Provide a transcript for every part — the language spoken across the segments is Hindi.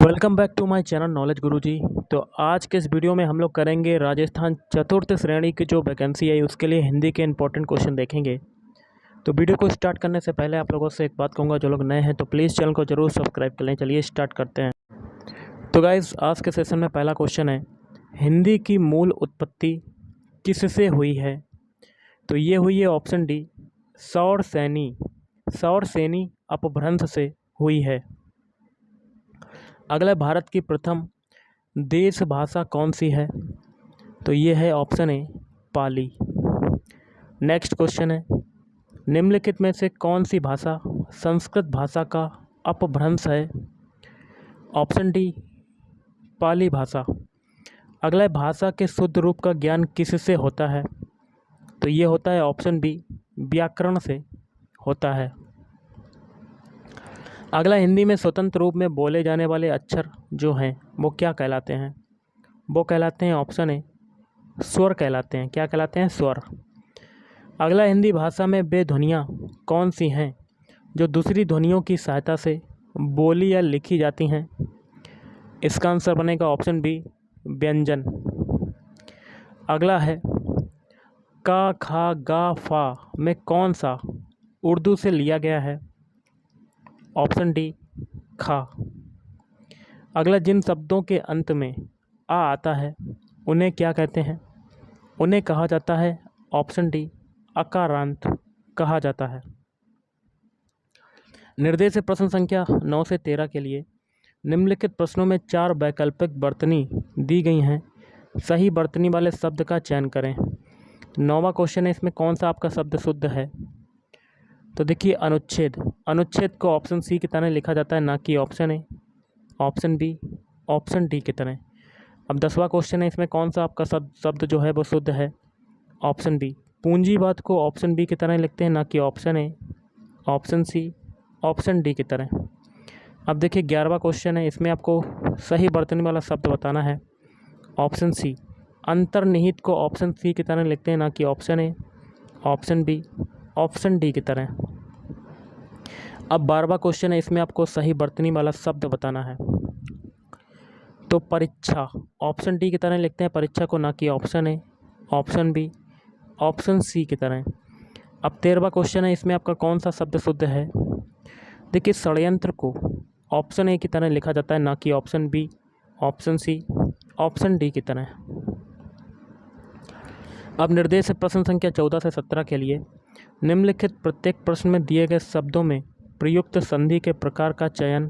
Welcome back to my channel knowledge Guruji. तो आज के इस वीडियो में हम लोग करेंगे राजस्थान चतुर्थ श्रेणी की जो वैकेंसी है उसके लिए हिंदी के इंपॉर्टेंट क्वेश्चन देखेंगे। तो वीडियो को स्टार्ट करने से पहले आप लोगों से एक बात कहूँगा, जो लोग नए हैं तो प्लीज़ चैनल को जरूर सब्सक्राइब कर लें। चलिए स्टार्ट करते हैं। तो गाइज़, आज के सेशन में पहला क्वेश्चन है, हिंदी की मूल उत्पत्ति किससे हुई है? तो ये हुई है ऑप्शन डी, सौरसेनी अपभ्रंश से हुई है। अगला, भारत की प्रथम देश भाषा कौन सी है? तो ये है option A, Pali. Next question है, निम्नलिखित में से कौन सी भाषा संस्कृत भाषा का अपभ्रंश है? ऑप्शन डी, पाली भाषा। अगला, भाषा के शुद्ध रूप का ज्ञान किससे होता है? तो ये होता है ऑप्शन बी, व्याकरण से होता है। अगला, हिंदी में स्वतंत्र रूप में बोले जाने वाले अक्षर जो हैं वो क्या कहलाते हैं? वो कहलाते हैं ऑप्शन ए, स्वर कहलाते हैं। क्या कहलाते हैं? स्वर। अगला, हिंदी भाषा में वे ध्वनियाँ कौन सी हैं जो दूसरी ध्वनियों की सहायता से बोली या लिखी जाती हैं? इसका आंसर बनेगा ऑप्शन बी, व्यंजन। अगला है, का, खा, गा, फा में कौन सा उर्दू से लिया गया है? ऑप्शन डी, खा। अगला, जिन शब्दों के अंत में आ आता है उन्हें क्या कहते हैं? उन्हें कहा जाता है ऑप्शन डी, अकारांत कहा जाता है। निर्देश प्रश्न संख्या 9 से 13 के लिए निम्नलिखित प्रश्नों में 4 वैकल्पिक वर्तनी दी गई हैं। सही वर्तनी वाले शब्द का चयन करें। 9वां क्वेश्चन है, इसमें कौन सा आपका शब्द शुद्ध है? तो देखिए, अनुच्छेद को ऑप्शन सी की तरह लिखा जाता है, ना कि option A, option B, option D की तरह। अब 10वां क्वेश्चन है, इसमें कौन सा आपका शब्द जो है वो शुद्ध है? ऑप्शन बी, पूंजीवाद को ऑप्शन बी की तरह लिखते हैं, ना कि option A, option C, option D की तरह। अब देखिए 11वां क्वेश्चन है, इसमें आपको सही वर्तनी वाला शब्द बताना है। ऑप्शन सी, अंतर्निहित को ऑप्शन सी की तरह लिखते हैं, ना कि option A, option B, option D की तरह। अब 12वां क्वेश्चन है, इसमें आपको सही वर्तनी वाला शब्द बताना है। तो परीक्षा ऑप्शन डी की तरह लिखते हैं परीक्षा को, ना कि option A, option B, option C की तरह। अब 13वां क्वेश्चन है, इसमें आपका कौन सा शब्द शुद्ध है? देखिए, षड्यंत्र को ऑप्शन ए की तरह लिखा जाता है, ना कि option B, option C, option D की तरह। अब निर्देश प्रश्न संख्या 14 से 17 के लिए निम्नलिखित प्रत्येक प्रश्न में दिए गए शब्दों में प्रयुक्त संधि के प्रकार का चयन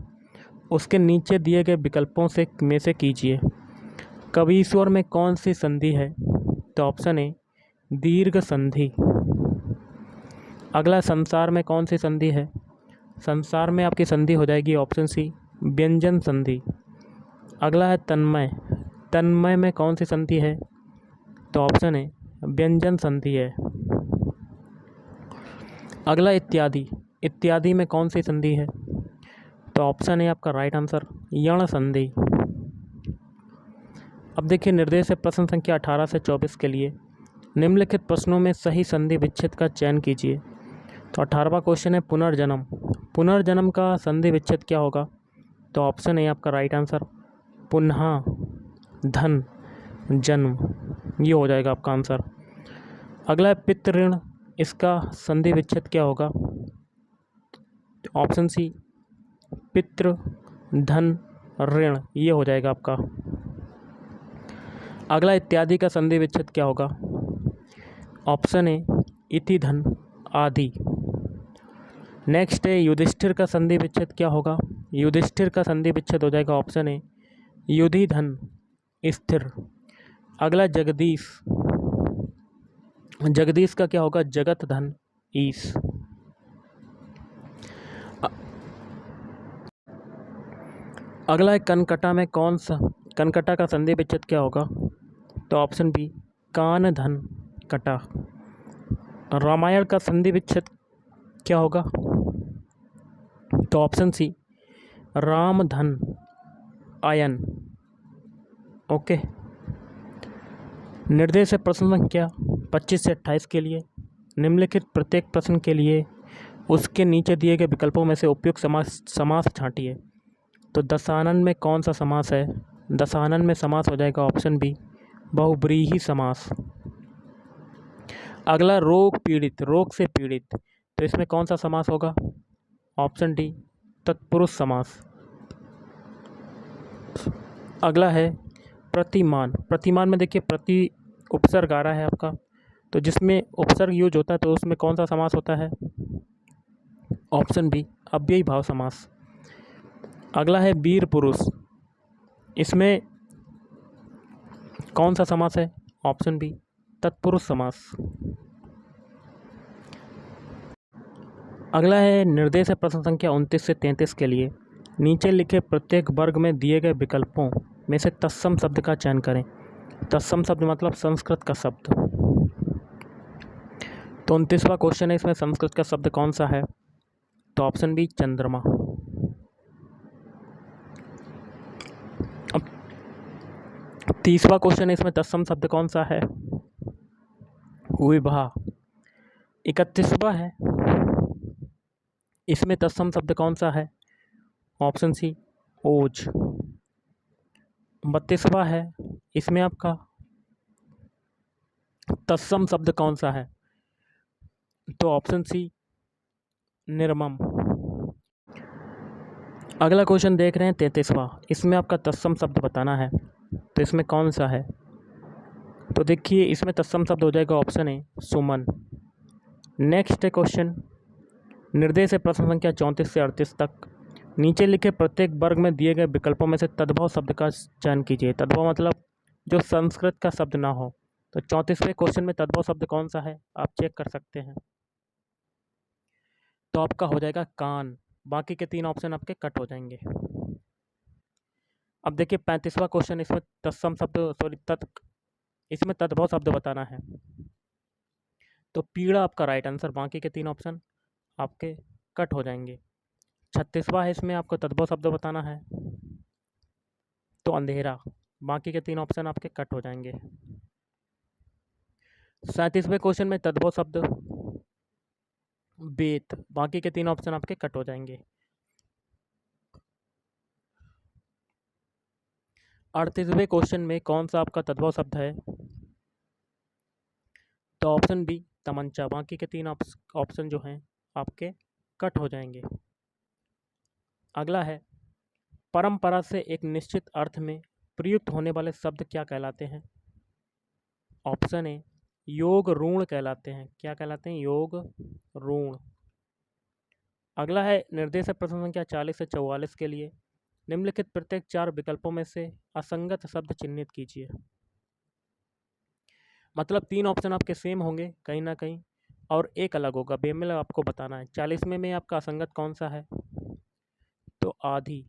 उसके नीचे दिए गए विकल्पों में से कीजिए। कवीश्वर में कौन सी संधि है? तो ऑप्शन ए, दीर्घ संधि। अगला, संसार में कौन सी संधि है? संसार में आपकी संधि हो जाएगी ऑप्शन सी, व्यंजन संधि। अगला है तन्मय में कौन सी संधि है? तो ऑप्शन ए, व्यंजन संधि है। अगला, इत्यादि में कौन सी संधि है? तो ऑप्शन ए आपका राइट आंसर, यण संधि। अब देखिए, निर्देश है प्रश्न संख्या 18 से 24 के लिए निम्नलिखित प्रश्नों में सही संधि विच्छेद का चयन कीजिए। तो 18वां क्वेश्चन है, पुनर्जन्म का संधि विच्छेद क्या होगा? तो ऑप्शन ए आपका राइट आंसर, पुनः धन जन्म, ये हो जाएगा आपका आंसर। अगला है, पितृऋण, इसका संधि विच्छेद क्या होगा? ऑप्शन सी, पितृ धन ऋण, ये हो जाएगा आपका। अगला, इत्यादि का संधि विच्छेद क्या होगा? ऑप्शन ए, इति धन आदि। नेक्स्ट है, युधिष्ठिर का संधि विच्छेद क्या होगा? युधिष्ठिर का संधि विच्छेद हो जाएगा ऑप्शन ए, युधि धन स्थिर। अगला, जगदीश का क्या होगा? जगत धन ईश। अगला है, कनकटा का संधि विच्छेद क्या होगा? तो ऑप्शन बी, कान धन कटा। रामायण का संधि विच्छेद क्या होगा? तो ऑप्शन सी, राम धन आयन। ओके। निर्देश है प्रश्न संख्या 25 से 28 के लिए निम्नलिखित प्रत्येक प्रश्न के लिए उसके नीचे दिए गए विकल्पों में से उपयुक्त समास छांटिए। तो दशानन में कौन सा समास है? दशानन में समास हो जाएगा ऑप्शन बी, बहुब्रीहि समास। अगला रोग पीड़ित, रोग से पीड़ित, तो इसमें कौन सा समास होगा? ऑप्शन डी, तत्पुरुष समास। अगला है प्रतिमान। प्रतिमान में देखिए प्रति उपसर्ग आ रहा है आपका, तो जिसमें उपसर्ग यूज होता है तो उसमें कौन सा समास होता है? ऑप्शन बी, अव्ययी भाव समास। अगला है वीर पुरुष, इसमें कौन सा समास है? ऑप्शन बी, तत्पुरुष समास। अगला है निर्देश है प्रश्न संख्या 29 से 33 के लिए, नीचे लिखे प्रत्येक वर्ग में दिए गए विकल्पों में से तत्सम शब्द का चयन करें। तत्सम शब्द मतलब संस्कृत का शब्द। तो 29वां क्वेश्चन है, इसमें संस्कृत का शब्द कौन सा है? तो ऑप्शन बी, चंद्रमा। अब 30वां क्वेश्चन है, इसमें तत्सम शब्द कौन सा है? विभा। 31वां है, इसमें तत्सम शब्द कौन सा है? ऑप्शन सी, ओज। 32वां है, इसमें आपका तत्सम शब्द कौन सा है? तो ऑप्शन सी, निर्मम। अगला क्वेश्चन देख रहे हैं 33वां, इसमें आपका तत्सम शब्द बताना है, तो इसमें कौन सा है? तो देखिए इसमें तत्सम शब्द हो जाएगा ऑप्शन ए, सुमन। नेक्स्ट है क्वेश्चन, निर्देश है प्रश्न संख्या 34 से 38 तक, नीचे लिखे प्रत्येक वर्ग में दिए गए विकल्पों में से तद्भव शब्द का चयन कीजिए। तद्भव मतलब जो संस्कृत का शब्द ना हो। तो 34वें क्वेश्चन में तद्भव शब्द कौन सा है आप चेक कर सकते हैं। तो आपका हो जाएगा कान, बाकी के 3 ऑप्शन आपके कट हो जाएंगे। अब देखिए 35वां क्वेश्चन, इसमें तत्सम शब्द इसमें तद्भव शब्द बताना है, तो पीड़ा आपका राइट आंसर, बाकी के 3 ऑप्शन आपके कट हो जाएंगे। 36वां है, इसमें आपको तद्भव शब्द बताना है, तो अंधेरा, बाकी के 3 ऑप्शन आपके कट हो जाएंगे। 37वें क्वेश्चन में तद्भव शब्द बेत, बाकी के 3 ऑप्शन आपके कट हो जाएंगे। 38वें क्वेश्चन में कौन सा आपका तद्भव शब्द है? तो ऑप्शन बी, तमंचा, बाकी के 3 ऑप्शन जो हैं आपके कट हो जाएंगे। अगला है परंपरा से एक निश्चित अर्थ में प्रयुक्त होने वाले शब्द क्या कहलाते हैं? ऑप्शन ए, योग ऋण कहलाते हैं। क्या कहलाते हैं? योग ऋण। अगला है निर्देश प्रश्न संख्या 40 से 44 के लिए, निम्नलिखित प्रत्येक 4 विकल्पों में से असंगत शब्द चिन्हित कीजिए। मतलब 3 ऑप्शन आपके सेम होंगे कहीं ना कहीं और एक अलग होगा, बेमेल आपको बताना है। 40वें में आपका असंगत कौन सा है? तो आधी।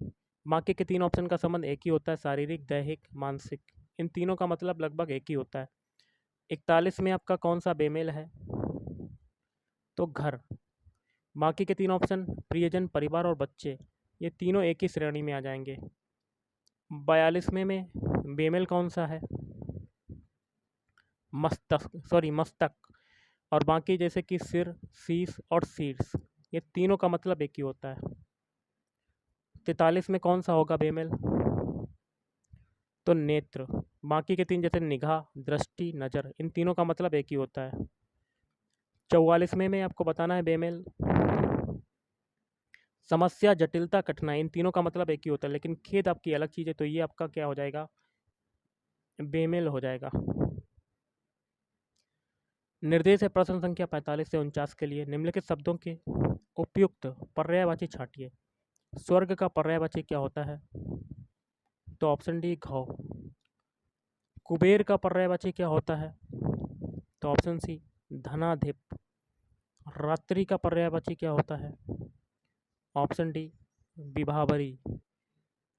बाकी के 3 ऑप्शन का संबंध एक ही होता है, शारीरिक, दैहिक, मानसिक, इन तीनों का मतलब लगभग एक ही होता है। 41 में आपका कौन सा बेमेल है? तो घर। बाकी के 3 ऑप्शन प्रियजन, परिवार और बच्चे, ये तीनों एक ही श्रेणी में आ जाएंगे। 42वें में बेमेल कौन सा है? मस्तक। और बाकी जैसे कि सिर, शीश और शीर्ष, ये तीनों का मतलब एक ही होता है। 43 में कौन सा होगा बेमेल? तो नेत्र। बाकी के 3 जैसे निगाह, दृष्टि, नज़र, इन तीनों का मतलब एक ही होता है। 44वें में आपको बताना है बेमेल समस्या, जटिलता, कठिनाई, इन तीनों का मतलब एक ही होता है, लेकिन खेद आपकी अलग चीज़ है, तो ये आपका क्या हो जाएगा? बेमेल हो जाएगा। निर्देश है प्रश्न संख्या 45 से 49 के लिए, निम्नलिखित शब्दों के उपयुक्त पर्यायवाची छांटिए। स्वर्ग का पर्यायवाची क्या होता है? तो ऑप्शन डी, घौ। कुबेर का पर्यायवाची क्या होता है? तो ऑप्शन सी, धनाधिप। रात्रि का पर्यायवाची क्या होता है? ऑप्शन डी, विभावरी।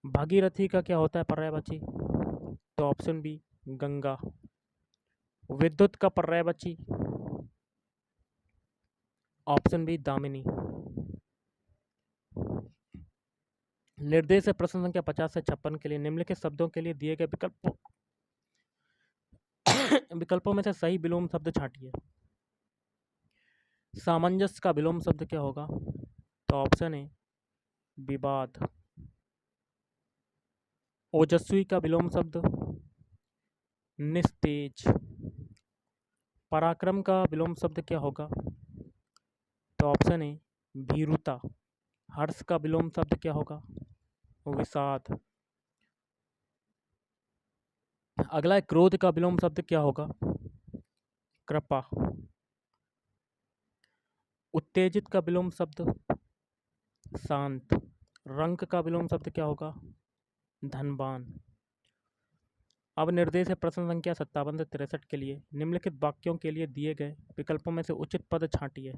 भागीरथी का क्या होता है पर्यायवाची? तो ऑप्शन बी, गंगा। विद्युत का पर्यायवाची? ऑप्शन बी, दामिनी। निर्देश है प्रश्न संख्या 50 से 56 के लिए, निम्नलिखित शब्दों के लिए दिए गए विकल्पों में से सही विलोम शब्द छांटिए। सामंजस्य का विलोम शब्द क्या होगा? तो ऑप्शन ए, विवाद। ओजस्वी का विलोम शब्द निस्तेज। पराक्रम का विलोम शब्द क्या होगा? तो ऑप्शन ए भीरुता। हर्ष का विलोम शब्द क्या होगा? विषाद। अगला है क्रोध का विलोम शब्द क्या होगा? कृपा। उत्तेजित का विलोम शब्द शांत। रंक का विलोम शब्द क्या होगा? धनवान। अब निर्देश है प्रश्न संख्या 57 से 63 के लिए। निम्नलिखित वाक्यों के लिए दिए गए विकल्पों में से उचित पद छांटिए।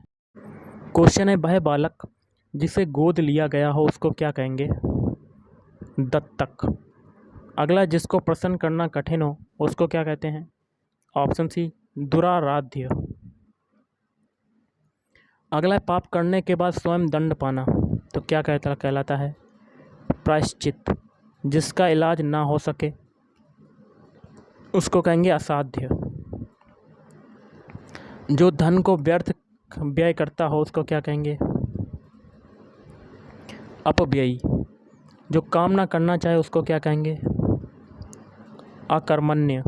क्वेश्चन है, वह बालक जिसे गोद लिया गया हो उसको क्या कहेंगे? दत्तक। अगला, जिसको प्रसन्न करना कठिन हो उसको क्या कहते हैं? ऑप्शन सी दुराराध्य। अगला, पाप करने के बाद स्वयं दंड पाना तो क्या कहलाता है? प्रायश्चित। जिसका इलाज ना हो सके उसको कहेंगे असाध्य। जो धन को व्यर्थ व्यय करता हो उसको क्या कहेंगे? अपव्ययी। जो काम ना करना चाहे उसको क्या कहेंगे? अकर्मण्य।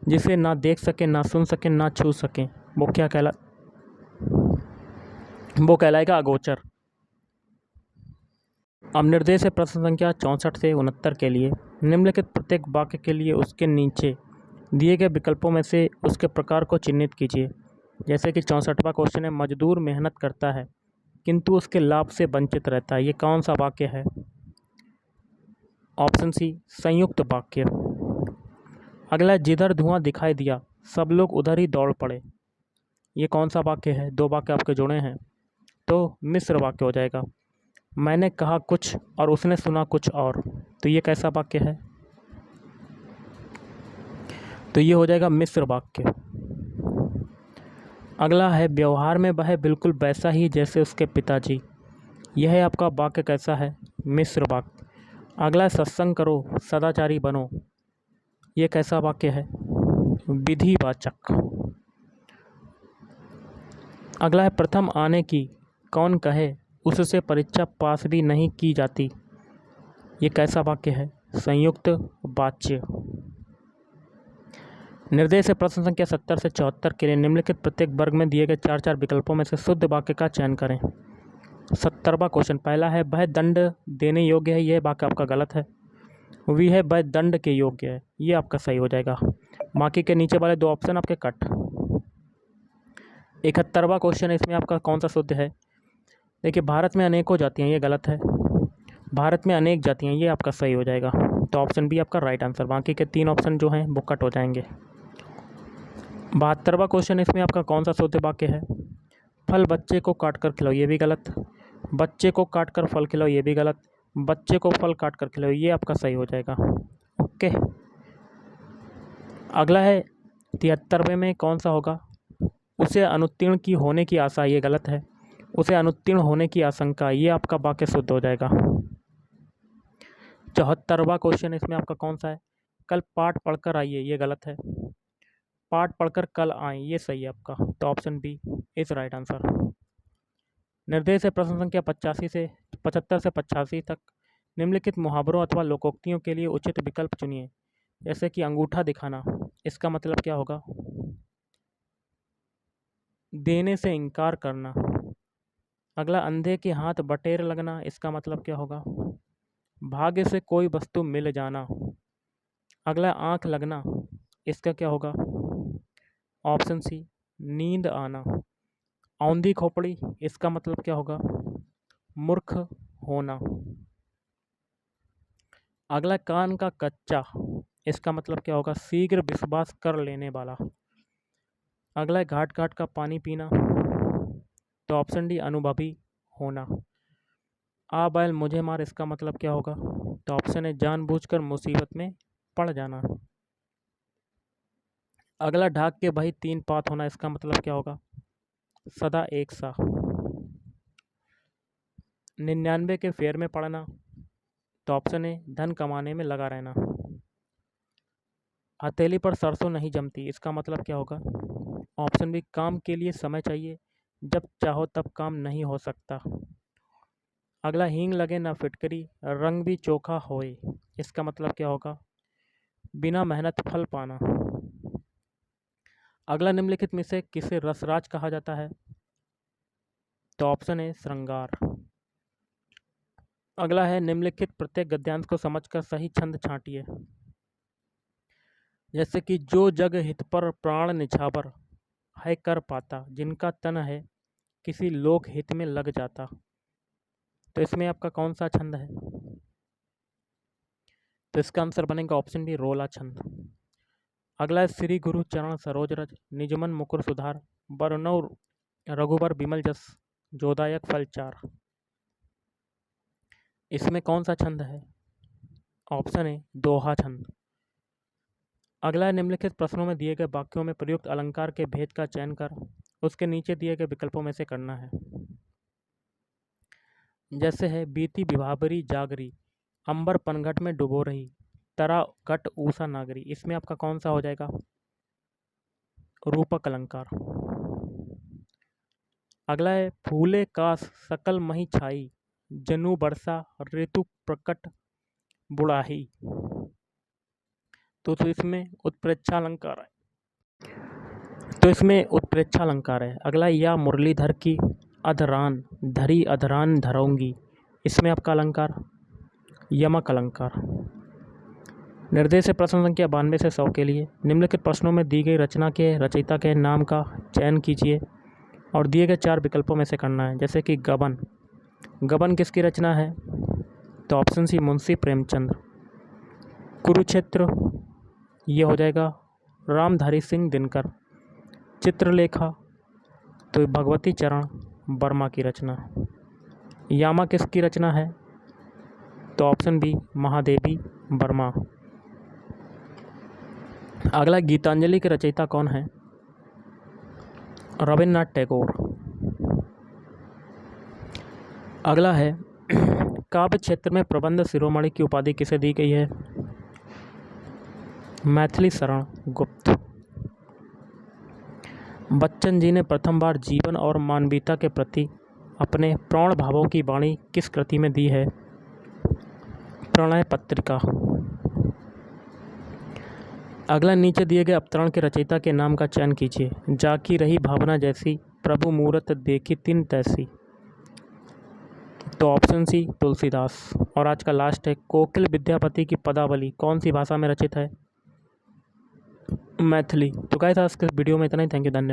जिसे ना देख सके, ना सुन सके, ना छू सके वो क्या वो कहलाएगा अगोचर। अब निर्देश है प्रश्न संख्या 64 से 69 के लिए। निम्नलिखित प्रत्येक वाक्य के लिए उसके नीचे दिए गए विकल्पों में से उसके प्रकार को चिन्हित कीजिए। जैसे कि 64वां क्वेश्चन है, मजदूर मेहनत करता है किंतु उसके लाभ से वंचित रहता है। ये कौन सा वाक्य है? ऑप्शन सी संयुक्त वाक्य। अगला, जिधर धुआं दिखाई दिया सब लोग उधर ही दौड़ पड़े। ये कौन सा वाक्य है? दो वाक्य आपके जुड़े हैं तो मिश्र वाक्य हो जाएगा। मैंने कहा कुछ और उसने सुना कुछ और, तो ये कैसा वाक्य है? तो ये हो जाएगा मिश्र वाक्य। अगला है, व्यवहार में वह बिल्कुल वैसा ही जैसे उसके पिताजी। यह है आपका वाक्य कैसा है? मिश्र वाक्य। अगला, सत्संग करो सदाचारी बनो। ये कैसा वाक्य है? विधिवाचक। अगला है, प्रथम आने की कौन कहे उससे परीक्षा पास भी नहीं की जाती। ये कैसा वाक्य है? संयुक्त वाच्य। निर्देश है प्रश्न संख्या 70 से 74 के लिए। निम्नलिखित प्रत्येक वर्ग में दिए गए 4 विकल्पों में से शुद्ध वाक्य का चयन करें। 70वां क्वेश्चन पहला है, वह दंड देने योग्य है। यह वाक्य आपका गलत है। वी है, वह दंड के योग्य है। ये आपका सही हो जाएगा। बाकी के नीचे वाले 2 ऑप्शन आपके कट। 71वां क्वेश्चन है, इसमें आपका कौन सा शुद्ध है? देखिए, भारत में अनेकों जातियाँ, ये गलत है। भारत में अनेक जातियाँ, ये आपका सही हो जाएगा। तो ऑप्शन बी आपका राइट आंसर। बाकी के 3 ऑप्शन जो हैं वो कट हो जाएंगे। 72वां क्वेश्चन, इसमें आपका कौन सा शुद्ध वाक्य है? फल बच्चे को काट कर खिलाओ, ये भी गलत। बच्चे को काट कर फल खिलाओ, ये भी गलत। बच्चे को फल काट कर खिलाओ, ये आपका सही हो जाएगा। ओके। अगला है 73वें में कौन सा होगा? उसे अनुत्तीर्ण की होने की आशा, ये गलत है। उसे अनुत्तीर्ण होने की आशंका, ये आपका वाक्य शुद्ध हो जाएगा। 74वां क्वेश्चन, इसमें आपका कौन सा है? कल पाठ पढ़कर आइए, ये गलत है। पाठ पढ़कर कल आए, ये सही है आपका। तो option B is right answer. निर्देश है प्रश्न संख्या 85 से 75 से 85 तक। निम्नलिखित मुहावरों अथवा लोकोक्तियों के लिए उचित विकल्प चुनिए। जैसे कि अंगूठा दिखाना, इसका मतलब क्या होगा? देने से इनकार करना। अगला, अंधे के हाथ बटेर लगना, इसका मतलब क्या होगा? भाग्य से कोई वस्तु मिल जाना। अगला, आंख लगना, इसका क्या होगा? ऑप्शन सी नींद आना। औंधी खोपड़ी, इसका मतलब क्या होगा? मूर्ख होना। अगला, कान का कच्चा, इसका मतलब क्या होगा? शीघ्र विश्वास कर लेने वाला। अगला, घाट घाट का पानी पीना, तो ऑप्शन डी अनुभवी होना। आ बैल मुझे मार, इसका मतलब क्या होगा? तो ऑप्शन है जानबूझकर मुसीबत में पड़ जाना। अगला, ढाक के भाई 3 पात होना, इसका मतलब क्या होगा? सदा एक सा। 99 के फेर में पड़ना, तो ऑप्शन है धन कमाने में लगा रहना। हथेली पर सरसों नहीं जमती, इसका मतलब क्या होगा? ऑप्शन बी काम के लिए समय चाहिए, जब चाहो तब काम नहीं हो सकता। अगला, हींग लगे ना फिटकरी, रंग भी चोखा होए, इसका मतलब क्या होगा? बिना मेहनत फल पाना। अगला, निम्नलिखित में से किसे रसराज कहा जाता है? तो ऑप्शन है श्रृंगार। अगला है, निम्नलिखित प्रत्येक गद्यांश को समझकर सही छंद छांटिए। जैसे कि जो जग हित पर प्राण निछावर है कर पाता, जिनका तन है किसी लोक हित में लग जाता। तो इसमें आपका कौन सा छंद है? तो इसका आंसर बनेगा ऑप्शन बी, रोला छंद। अगला है, श्री गुरु चरण सरोज रज, निजमन मुकुर सुधार, बरनौ रघुबर बिमल जस, जोदायक फल चार। इसमें कौन सा छंद है? ऑप्शन है दोहा छंद। अगला है, निम्नलिखित प्रश्नों में दिए गए वाक्यों में प्रयुक्त अलंकार के भेद का चयन कर उसके नीचे दिए गए विकल्पों में से करना है। जैसे है, बीती विभावरी जागरी, अंबर पनघट में डुबो रही, तरा घट ऊषा नागरी। इसमें आपका कौन सा हो जाएगा? रूपक अलंकार। अगला है, फूले कास सकल मही छाई, जनु बरसा ऋतु प्रकट बुढ़ाही। तो इसमें उत्प्रेक्षा अलंकार है। अगला, या मुरलीधर की अधरान धरी अधरान धरऊंगी। इसमें आपका अलंकार यमक अलंकार। निर्देश है प्रश्न संख्या 92 से 100 के लिए। निम्नलिखित प्रश्नों में दी गई रचना के रचयिता के नाम का चयन कीजिए और दिए गए 4 विकल्पों में से करना है। जैसे कि गबन, गबन किसकी रचना है? तो ऑप्शन सी, मुंशी प्रेमचंद। कुरुक्षेत्र, ये हो जाएगा रामधारी सिंह दिनकर। चित्रलेखा, तो भगवती चरण वर्मा की रचना। यामा किसकी रचना है? तो ऑप्शन बी, महादेवी वर्मा। अगला, गीतांजलि के रचयिता कौन है? रविन्द्रनाथ टैगोर। अगला है, काव्य क्षेत्र में प्रबंध शिरोमणि की उपाधि किसे दी गई है? मैथिली शरण गुप्त। बच्चन जी ने प्रथम बार जीवन और मानवीयता के प्रति अपने प्रौढ़ भावों की वाणी किस कृति में दी है? प्रणय पत्रिका। अगला, नीचे दिए गए अवतरण के रचयिता के नाम का चयन कीजिए। जाकी रही भावना जैसी, प्रभु मूरत देखी तिन तैसी। तो ऑप्शन सी, तुलसीदास। और आज का लास्ट है, कोकिल विद्यापति की पदावली कौन सी भाषा में रचित है? मैथिली। तो गाइस, आज के वीडियो में इतना ही। थैंक यू, धन्यवाद।